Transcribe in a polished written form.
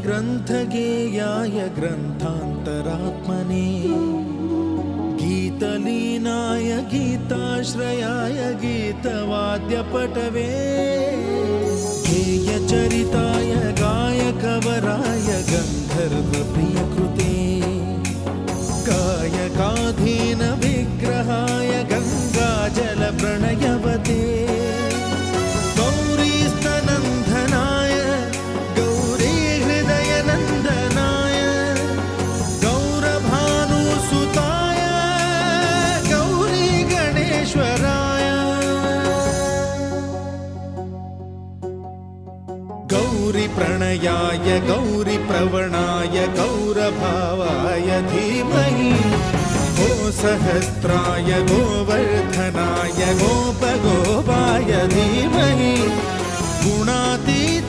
ग्रन्थगेयाय ग्रन्थान्तरात्मने गीतलीनाय गीताश्रयाय गीतवाद्यपटवे गेयचरिताय गायकवराय गन्धर्वप्रियकृते गायकाधीन विग्रहाय गङ्गाजलप्रणयवते गौरीस्तनन्दनाय गौरीहृदयनन्दनाय गौरभानुसुताय गौरीगणेश्वराय गौरीप्रणयाय गौरीप्रवणाय गौरभावाय धीमहि गोसहस्राय गोवर्धनाय गोपगोपाय धीमहि गुणातीताय